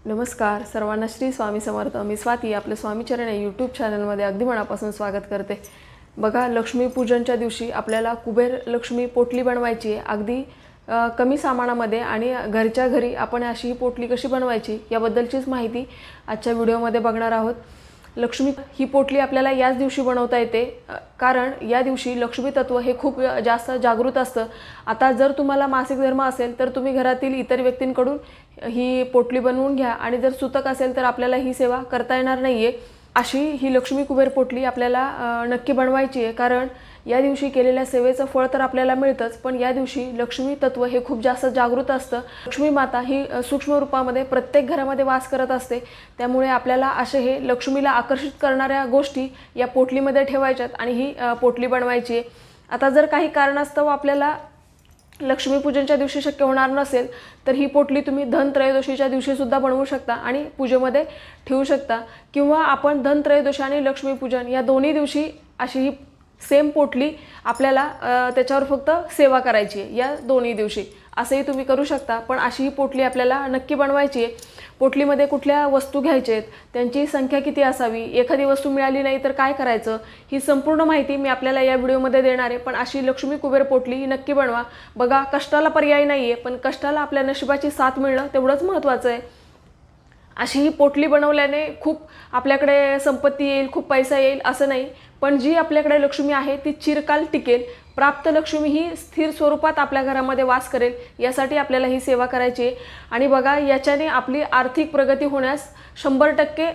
नमस्कार सर्वांना श्री स्वामी समर्थ। मी स्वाती आपल्या स्वामीचरण या यूट्यूब चॅनलमध्ये अगदी मनापासून स्वागत करते। बघा, लक्ष्मीपूजनच्या दिवशी आपल्याला कुबेर लक्ष्मी पोटली बनवायची आहे। अगदी कमी सामानामध्ये आणि घरच्या घरी आपण अशी ही पोटली कशी बनवायची याबद्दलचीच माहिती आजच्या व्हिडिओमध्ये बघणार आहोत। लक्ष्मी ही पोटली आपल्याला याच दिवशी बनवता येते, कारण या दिवशी लक्ष्मी तत्व हे खूप जास्त जागृत असतं। आता जर तुम्हाला मासिक धर्म असेल तर तुम्ही घरातील इतर व्यक्तींकडून ही पोटली बनवून घ्या, आणि जर सुतक असेल तर आपल्याला ही सेवा करता येणार नाहीये। अशी ही लक्ष्मी कुबेर पोटली आपल्याला नक्की बनवायची आहे, कारण या दिवशी केलेल्या सेवेचं फळ तर आपल्याला मिळतंच, पण या दिवशी लक्ष्मी तत्व हे खूप जास्त जागृत असतं। लक्ष्मी माता ही सूक्ष्म रूपामध्ये प्रत्येक घरामध्ये वास करत असते, त्यामुळे आपल्याला असे हे लक्ष्मीला आकर्षित करणाऱ्या गोष्टी या पोटलीमध्ये ठेवायच्यात आणि ही पोटली बनवायची आहे। आता जर काही कारणास्तव आपल्याला लक्ष्मीपूजनच्या दिवशी शक्य होणार नसेल तर ही पोटली तुम्ही धनत्रयोदशीच्या दिवशी सुद्धा बनवू शकता आणि पूजेमध्ये ठेवू शकता, किंवा आपण धनत्रयोदशी आणि लक्ष्मीपूजन या दोन्ही दिवशी अशी ही सेम पोटली आपल्याला त्याच्यावर फक्त सेवा करायची आहे या दोन्ही दिवशी, असंही तुम्ही करू शकता। पण अशी ही पोटली आपल्याला नक्की बनवायची आहे। पोटलीमध्ये कुठल्या वस्तू घ्यायच्या आहेत, त्यांची संख्या किती असावी, एखादी वस्तू मिळाली नाही तर काय करायचं, ही संपूर्ण माहिती मी आपल्याला या व्हिडिओमध्ये देणार आहे। पण अशी लक्ष्मी कुबेर पोटली ही नक्की बनवा। बघा, कष्टाला पर्याय नाही आहे, पण कष्टाला आपल्या नशिबाची साथ मिळणं तेवढंच महत्त्वाचं आहे। अशी ही पोटली बनवल्याने खूप आपल्याकडे संपत्ती येईल, खूप पैसा येईल असं नाही, पण जी आपल्याकडे लक्ष्मी आहे ती चिरकाल टिकेल। प्राप्त लक्ष्मी ही स्थिर स्वरूपात आपल्या घरामध्ये वास करेल, यासाठी आपल्याला ही सेवा करायची आहे। आणि बघा, याच्याने आपली आर्थिक प्रगती होण्यास 100%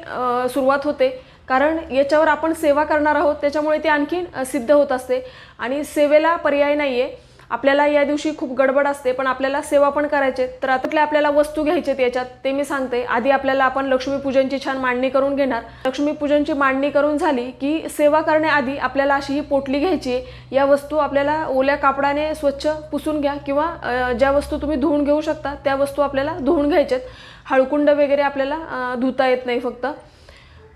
सुरुवात होते, कारण याच्यावर आपण सेवा करणार आहोत, त्याच्यामुळे ती आणखीन सिद्ध होत असते। आणि सेवेला पर्याय नाही आहे। आपल्याला या दिवशी खूप गडबड असते, पण आपल्याला सेवा पण करायची, तर आता आपल्याला वस्तू घ्यायचे याच्यात ते मी सांगते। आधी आपल्याला आपण लक्ष्मीपूजनची छान मांडणी करून घेणार। लक्ष्मीपूजनची मांडणी करून झाली की सेवा करण्याआधी आपल्याला अशी ही पोटली घ्यायची आहे। या वस्तू आपल्याला ओल्या कापडाने स्वच्छ पुसून घ्या, किंवा ज्या वस्तू तुम्ही धुवून घेऊ शकता त्या वस्तू आपल्याला धुवून घ्यायच्यात। हळकुंड वगैरे आपल्याला धुता येत नाही, फक्त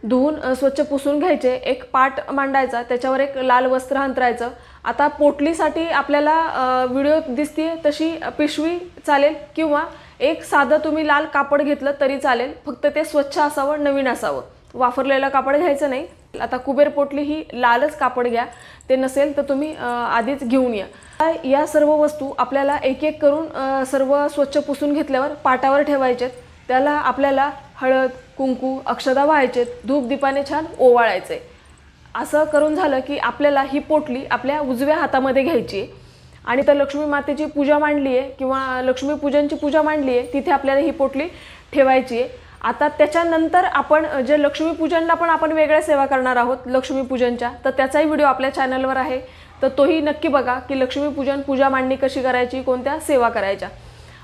धुवून स्वच्छ पुसून घ्यायचे। एक पाट मांडायचा, त्याच्यावर एक लाल वस्त्र अंतरायचं। आता पोटलीसाठी आपल्याला व्हिडिओ दिसते तशी पिशवी चालेल, किंवा एक साधं तुम्ही लाल कापड घेतलं तरी चालेल, फक्त ते स्वच्छ असावं, नवीन असावं, वापरलेलं कापड घ्यायचं नाही। आता कुबेर पोटली ही लालच कापड घ्या, ते नसेल तर तुम्ही आधीच घेऊन या। या सर्व वस्तू आपल्याला एक एक करून सर्व स्वच्छ पुसून घेतल्यावर पाटावर ठेवायचे। त्याला आपल्याला हळद, कुंकू, अक्षता व्हायचे, धूप दीपाने छान ओवाळायचे। असं करून झालं की आपल्याला ही पोटली आपल्या उजव्या हातामध्ये घ्यायची आहे, आणि तर लक्ष्मी मातेची पूजा मांडली आहे किंवा लक्ष्मीपूजनची पूजा मांडली आहे तिथे आपल्याला ही पोटली ठेवायची आहे। आता त्याच्यानंतर आपण जे लक्ष्मीपूजनला पण आपण वेगळ्या सेवा करणार आहोत लक्ष्मीपूजनच्या, तर त्याचाही व्हिडिओ आपल्या चॅनलवर आहे, तर तोही नक्की बघा की लक्ष्मीपूजन पूजा मांडणी कशी करायची, कोणत्या सेवा करायच्या।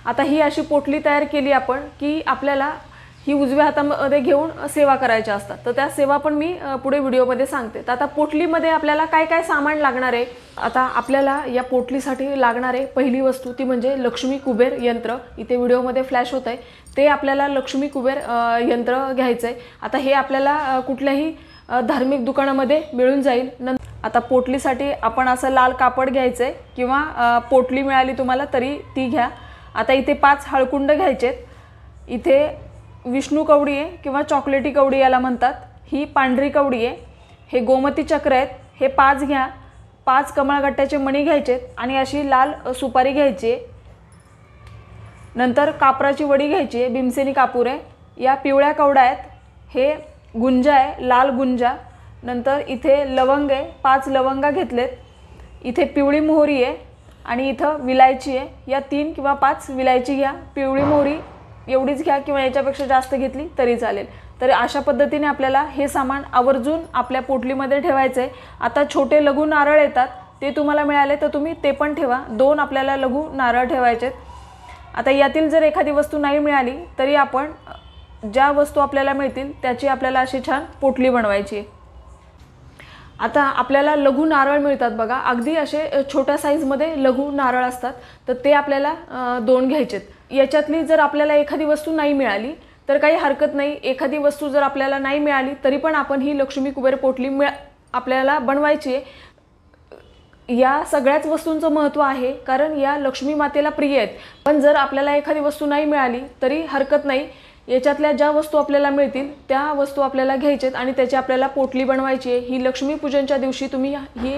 आता ही अशी पोटली तयार केली आपण की आपल्याला ही उजव्या हातामध्ये घेऊन सेवा करायच्या असतात, तर त्या सेवा पण मी पुढे व्हिडिओमध्ये सांगते। तर आता पोटलीमध्ये आपल्याला काय काय सामान लागणार आहे। आता आपल्याला या पोटलीसाठी लागणारे पहिली वस्तू ती म्हणजे लक्ष्मी कुबेर यंत्र। इथे व्हिडिओमध्ये फ्लॅश होत आहे, ते आपल्याला लक्ष्मी कुबेर यंत्र घ्यायचं आहे। आता हे आपल्याला कुठल्याही धार्मिक दुकानामध्ये मिळून जाईल। आता पोटलीसाठी आपण असं लाल कापड घ्यायचं आहे, किंवा पोटली मिळाली तुम्हाला तरी ती घ्या। आता इथे 5 हळकुंड घ्यायचेत। इथे विष्णू कवडी आहे, किंवा चॉकलेटी कवडी याला म्हणतात, ही पांढरी कवडी आहे। हे गोमती चक्र आहेत, हे 5 घ्या। 5 कमळगट्ट्याचे मणी घ्यायचेत, आणि अशी लाल सुपारी घ्यायची आहे। नंतर कापराची वडी घ्यायची आहे, भीमसेनी कापूर आहे। या पिवळ्या कवड्या आहेत, हे गुंजा आहे, लाल गुंजा। नंतर इथे लवंग आहे, 5 लवंगा घेतलेत। इथे पिवळी मोहरी आहे, आणि इथं विलायची आहे। या 3 किंवा 5 विलायची घ्या। पिवळी मोहरी एवढीच घ्या, किंवा याच्यापेक्षा जास्त घेतली तरी चालेल। तर अशा पद्धतीने आपल्याला हे सामान आवर्जून आपल्या पोटलीमध्ये ठेवायचं आहे। आता छोटे लघु नारळ येतात, ते तुम्हाला मिळाले तर तुम्ही ते पण ठेवा। 2 आपल्याला लघु नारळ ठेवायचे। आता यातील जर एखादी वस्तू नाही मिळाली तरी आपण ज्या वस्तू आपल्याला मिळतील त्याची आपल्याला अशी छान पोटली बनवायची। आता आपल्याला लघु नारळ मिळतात बघा, अगदी असे छोट्या साईजमध्ये लघु नारळ असतात, तर ते आपल्याला 2 घ्यायचेत। याच्यातली जर आपल्याला एखादी वस्तू नाही मिळाली तर काही हरकत नाही। एखादी वस्तू जर आपल्याला नाही मिळाली तरी पण आपण ही लक्ष्मी कुबेर पोटली आपल्याला बनवायची आहे। या सगळ्याच वस्तूंचं महत्त्व आहे, कारण या लक्ष्मी मातेला प्रिय आहेत। पण जर आपल्याला एखादी वस्तू नाही मिळाली तरी हरकत नाही, याच्यातल्या ज्या वस्तू आपल्याला मिळतील त्या वस्तू आपल्याला घ्यायच्यात आणि त्याची आपल्याला पोटली बनवायची आहे। ही लक्ष्मीपूजनच्या दिवशी तुम्ही ही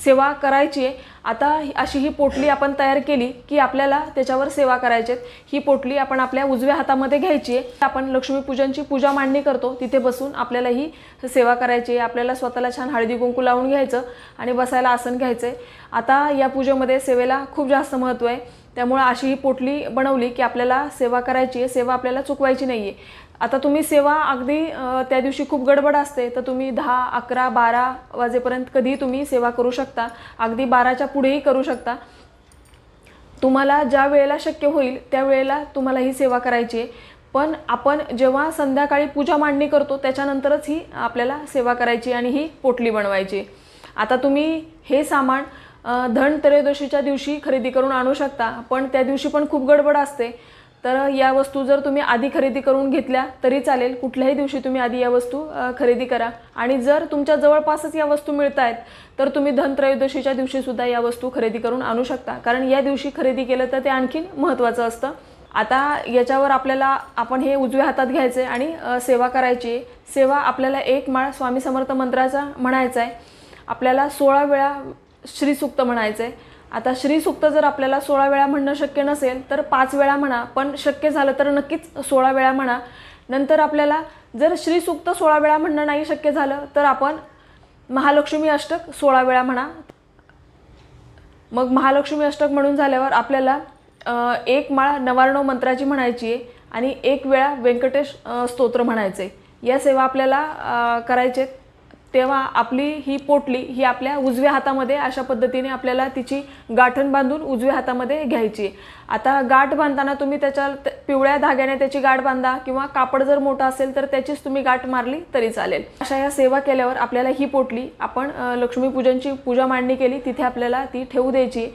सेवा करायची आहे। आता अशी ही पोटली आपण तयार केली की आपल्याला त्याच्यावर सेवा करायची आहे। ही पोटली आपण आपल्या उजव्या हातामध्ये घ्यायची आहे। आपण लक्ष्मीपूजनची पूजा मांडणी करतो तिथे बसून आपल्याला ही सेवा करायची आहे। आपल्याला स्वतःला छान हळदी कुंकू लावून घ्यायचं आणि बसायला आसन घ्यायचं आहे। आता या पूजेमध्ये सेवेला खूप जास्त महत्त्व आहे, त्यामुळे अशी ही पोटली बनवली की आपल्याला सेवा करायची आहे। सेवा आपल्याला चुकवायची नाही आहे। आता तुम्ही सेवा अगदी त्या दिवशी खूप गडबड असते तर तुम्ही 10, 11, 12 वाजेपर्यंत कधीही तुम्ही सेवा करू शकता, अगदी 12च्या पुढेही करू शकता। तुम्हाला ज्या वेळेला शक्य होईल त्या वेळेला तुम्हाला ही सेवा करायची आहे। पण आपण जेव्हा संध्याकाळी पूजा मांडणी करतो त्याच्यानंतरच ही आपल्याला सेवा करायची आणि ही पोटली बनवायची। आता तुम्ही हे सामान धनत्रयोदशीच्या दिवशी खरेदी करून आणू शकता, पण त्या दिवशी पण खूप गडबड असते, तर या वस्तू जर तुम्ही आधी खरेदी करून घेतल्या तरी चालेल। कुठल्याही दिवशी तुम्ही आधी या वस्तू खरेदी करा आणि जर तुमच्या जवळपासच या वस्तू मिळतायत तर तुम्ही धनत्रयोदशीच्या दिवशी सुद्धा या वस्तू खरेदी करून आणू शकता, कारण या दिवशी खरेदी केलं तर ते आणखीन महत्त्वाचं असतं। आता याच्यावर आपल्याला आपण हे उजव्या हातात घ्यायचे आणि सेवा करायची। सेवा आपल्याला एक माळ स्वामी समर्थ मंत्राचा म्हणायचा आहे। आपल्याला 16 वेळा श्रीसूक्त म्हणायचं आहे। आता श्रीसूक्त जर आपल्याला 16 वेळा म्हणणं शक्य नसेल तर 5 वेळा म्हणा, पण शक्य झालं तर नक्कीच 16 वेळा म्हणा। नंतर आपल्याला जर श्रीसूक्त 16 वेळा म्हणणं नाही शक्य झालं तर आपण महालक्ष्मी अष्टक 16 वेळा म्हणा। मग महालक्ष्मी अष्टक म्हणून झाल्यावर आपल्याला एक माळ नवार्णव मंत्राची म्हणायची आहे आणि 1 वेळा व्यंकटेश स्तोत्र म्हणायचे। या सेवा आपल्याला करायचे। तेव्हा आपली ही पोटली ही आपल्या उजव्या हातामध्ये अशा पद्धतीने आपल्याला तिची गाठण बांधून उजव्या हातामध्ये घ्यायची। आता गाठ बांधताना तुम्ही त्याच्या पिवळ्या धाग्याने त्याची गाठ बांधा किंवा कापड जर मोठा असेल तर त्याचीच तुम्ही गाठ मारली तरी चालेल। अशा या सेवा केल्यावर आपल्याला ही पोटली आपण लक्ष्मीपूजनची पूजा मांडणी केली तिथे आपल्याला ती ठेवू द्यायची।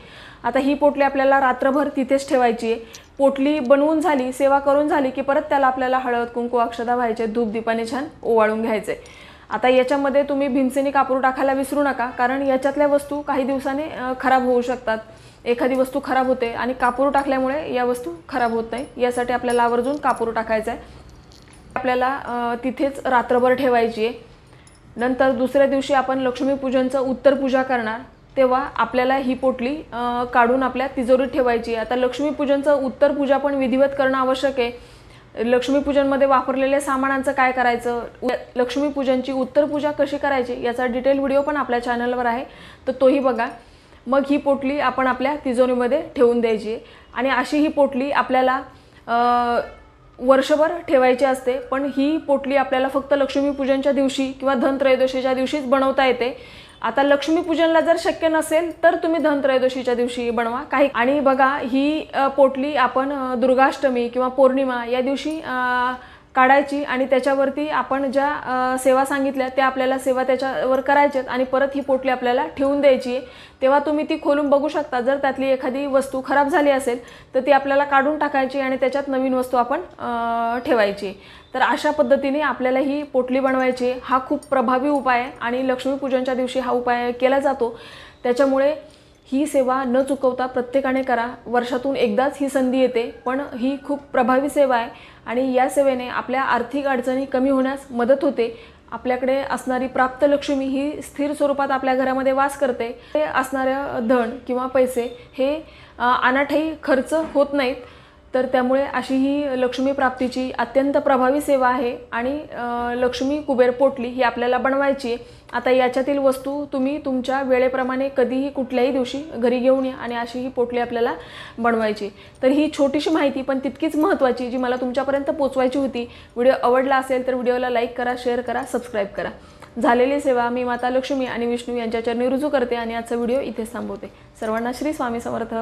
आता ही पोटली आपल्याला रात्रभर तिथेच ठेवायची आहे। पोटली बनवून झाली, सेवा करून झाली की परत त्याला आपल्याला हळद कुंकू अक्षता व्हायचे, धूप दीपाने छान ओवाळून घ्यायचे। आता याच्यामध्ये तुम्ही भिंसेनी कापूर टाकायला विसरू नका, कारण याच्यातल्या वस्तू काही दिवसाने खराब होऊ शकतात। एखादी वस्तू खराब होते आणि कापूर टाकल्यामुळे या वस्तू खराब होत नाही, यासाठी आपल्याला आवर्जून कापूर टाकायचा आहे। आपल्याला तिथेच रात्रभर ठेवायची आहे। नंतर दुसऱ्या दिवशी आपण लक्ष्मीपूजनचं उत्तर पूजा करणार तेव्हा आपल्याला ही पोटली काढून आपल्या तिजोरीत ठेवायची। आता लक्ष्मीपूजनचं उत्तर पूजा पण विधिवत करणं आवश्यक आहे। लक्ष्मीपूजनमध्ये वापरलेल्या सामानांचं काय करायचं, लक्ष्मीपूजनची उत्तर पूजा कशी करायची याचा डिटेल व्हिडिओ पण आपल्या चॅनलवर आहे, तर तोही बघा। मग ही पोटली आपण आपल्या तिजोरीमध्ये ठेवून द्यायची आणि अशी ही पोटली आपल्याला वर्षभर ठेवायची असते। पण ही पोटली आपल्याला फक्त लक्ष्मीपूजनच्या दिवशी किंवा धनत्रयोदशीच्या दिवशीच बनवता येते। आता लक्ष्मीपूजनला जर शक्य नसेल तर तुम्ही धनत्रयोदशीच्या दिवशी बनवा काही। आणि बघा ही पोटली आपण दुर्गाष्टमी किंवा पौर्णिमा या दिवशी काढायची आणि त्याच्यावरती आपण ज्या सेवा सांगितल्या त्या आपल्याला सेवा त्याच्यावर करायच्यात आणि परत ही पोटली आपल्याला ठेवून द्यायची आहे। तेव्हा तुम्ही ती खोलून बघू शकता, जर त्यातली एखादी वस्तू खराब झाली असेल तर ती आपल्याला काढून टाकायची आणि त्याच्यात नवीन वस्तू आपण ठेवायची। तर अशा पद्धतीने आपल्याला ही पोटली बनवायची। हा खूप प्रभावी उपाय आहे आणि लक्ष्मीपूजनच्या दिवशी हा उपाय केला जातो, त्याच्यामुळे ही सेवा न चुकवता प्रत्येकाने करा। वर्षातून एकदाच ही संधी येते, पण ही खूप प्रभावी सेवा आहे आणि या सेवेने आपल्या आर्थिक अडचणी कमी होण्यास मदत होते। आपल्याकडे असणारी प्राप्त लक्ष्मी ही स्थिर स्वरूपात आपल्या घरामध्ये वास करते। ते असणारे धन किंवा पैसे हे अनाठाई खर्च होत नाहीत, तर त्यामुळे अशी ही लक्ष्मी प्राप्तीची अत्यंत प्रभावी सेवा आहे आणि लक्ष्मी कुबेर पोटली ही आपल्याला बनवायची आहे। आता याच्यातील वस्तू तुम्ही तुमच्या वेळेप्रमाणे कधीही कुठल्याही दिवशी घरी घेऊन या आणि अशी ही पोटली आपल्याला बनवायची। तर ही छोटीशी माहिती पण तितकीच महत्त्वाची जी मला तुमच्यापर्यंत पोहोचवायची होती। व्हिडिओ आवडला असेल तर व्हिडिओला लाईक करा, शेअर करा, सबस्क्राईब करा। झालेली सेवा मी माता लक्ष्मी आणि विष्णू यांच्या चरणी रुजू करते आणि आजचा व्हिडिओ इथेच थांबवते। सर्वांना श्री स्वामी समर्थ।